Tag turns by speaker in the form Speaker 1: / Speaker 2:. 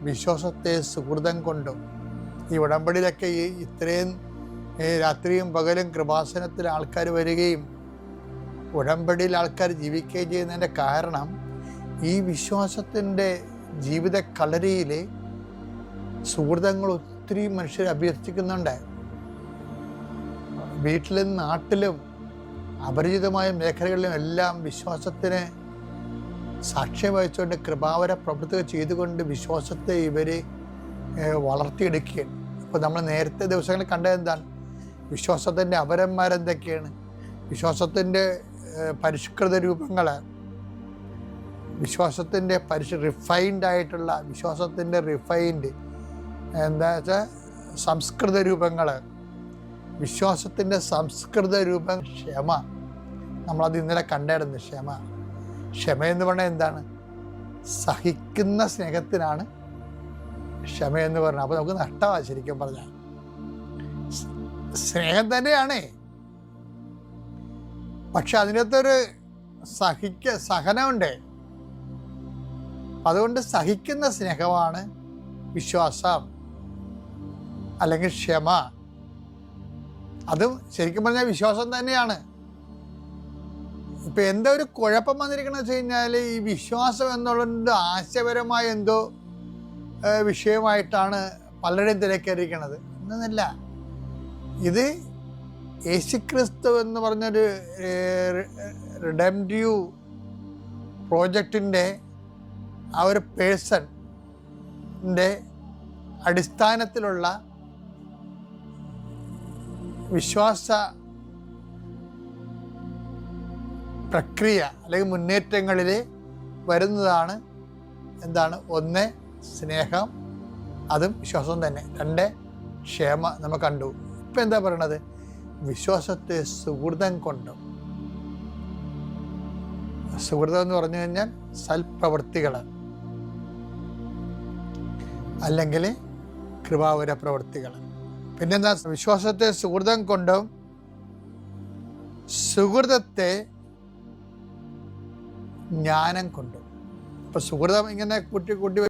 Speaker 1: വിശ്വാസത്തെ സുഹൃതം കൊണ്ടും. ഈ ഉടമ്പടിയിലൊക്കെ ഇത്രയും രാത്രിയും പകലും കൃപാസനത്തിൽ ആൾക്കാർ വരികയും ഉടമ്പടിയിൽ ആൾക്കാർ ജീവിക്കുകയും ചെയ്യുന്നതിൻ്റെ കാരണം ഈ വിശ്വാസത്തിൻ്റെ ജീവിത കളരിയിൽ സുഹൃതങ്ങൾ ഒത്തിരി മനുഷ്യർ അഭ്യർത്ഥിക്കുന്നുണ്ട്. വീട്ടിലും നാട്ടിലും അപരിചിതമായ മേഖലകളിലും എല്ലാം വിശ്വാസത്തിന് സാക്ഷ്യം വഹിച്ചുകൊണ്ട് കൃപാവര പ്രവൃത്തികൾ ചെയ്തുകൊണ്ട് വിശ്വാസത്തെ ഇവർ വളർത്തിയെടുക്കുകയാണ്. അപ്പോൾ നമ്മൾ നേരത്തെ ദിവസങ്ങളിൽ കണ്ടത് എന്താണ്? വിശ്വാസത്തിൻ്റെ അപരന്മാരെന്തൊക്കെയാണ്? വിശ്വാസത്തിൻ്റെ പരിഷ്കൃത രൂപങ്ങൾ, വിശ്വാസത്തിൻ്റെ റിഫൈൻഡ് ആയിട്ടുള്ള വിശ്വാസത്തിൻ്റെ എന്താ വെച്ചാൽ സംസ്കൃത രൂപങ്ങൾ, വിശ്വാസത്തിൻ്റെ സംസ്കൃത രൂപം ക്ഷമ. നമ്മളത് ഇന്നലെ കണ്ടായിരുന്നു. ക്ഷമ എന്ന് പറഞ്ഞാൽ എന്താണ്? സഹിക്കുന്ന സ്നേഹത്തിനാണ് ക്ഷമയെന്ന് പറഞ്ഞാൽ. അപ്പോൾ നമുക്ക് നഷ്ടമാണ് ശരിക്കും പറഞ്ഞാൽ. സ്നേഹം തന്നെയാണേ, പക്ഷെ അതിനകത്തൊരു സഹനമുണ്ട്. അതുകൊണ്ട് സഹിക്കുന്ന സ്നേഹമാണ് വിശ്വാസം അല്ലെങ്കിൽ ക്ഷമ. അതും ശരിക്കും പറഞ്ഞാൽ വിശ്വാസം തന്നെയാണ്. ഇപ്പം എന്താ ഒരു കുഴപ്പം വന്നിരിക്കണമെന്ന് വെച്ച് കഴിഞ്ഞാൽ, ഈ വിശ്വാസം എന്നുള്ളത് ആശയപരമായ എന്തോ വിഷയമായിട്ടാണ് പലരുടെയും തിരക്കേറിയിരിക്കുന്നത്. എന്നല്ല, ഇത് യേശുക്രിസ്തു എന്ന് പറഞ്ഞൊരു റിഡംറ്റീവ് പ്രോജക്റ്റിൻ്റെ ആ ഒരു പേഴ്സണിൻ്റെ അടിസ്ഥാനത്തിലുള്ള വിശ്വാസ പ്രക്രിയ അല്ലെങ്കിൽ മുന്നേറ്റങ്ങളിൽ വരുന്നതാണ് എന്താണ്? ഒന്ന് സ്നേഹം, അതും വിശ്വാസം തന്നെ. രണ്ട് ക്ഷമ നമ്മൾ കണ്ടു. ഇപ്പം എന്താ പറയണത്? വിശ്വാസത്തെ സുഹൃതം കൊണ്ടും. സുഹൃതം എന്ന് പറഞ്ഞു കഴിഞ്ഞാൽ സൽപ്രവൃത്തികൾ അല്ലെങ്കിൽ കൃപാവര പ്രവൃത്തികൾ. പിന്നെന്താ? വിശ്വാസത്തെ സുഹൃതം കൊണ്ടും സുഹൃതത്തെ ജ്ഞാനം കൊണ്ടും. ഇപ്പം സുഹൃതം ഇങ്ങനെ കൂട്ടി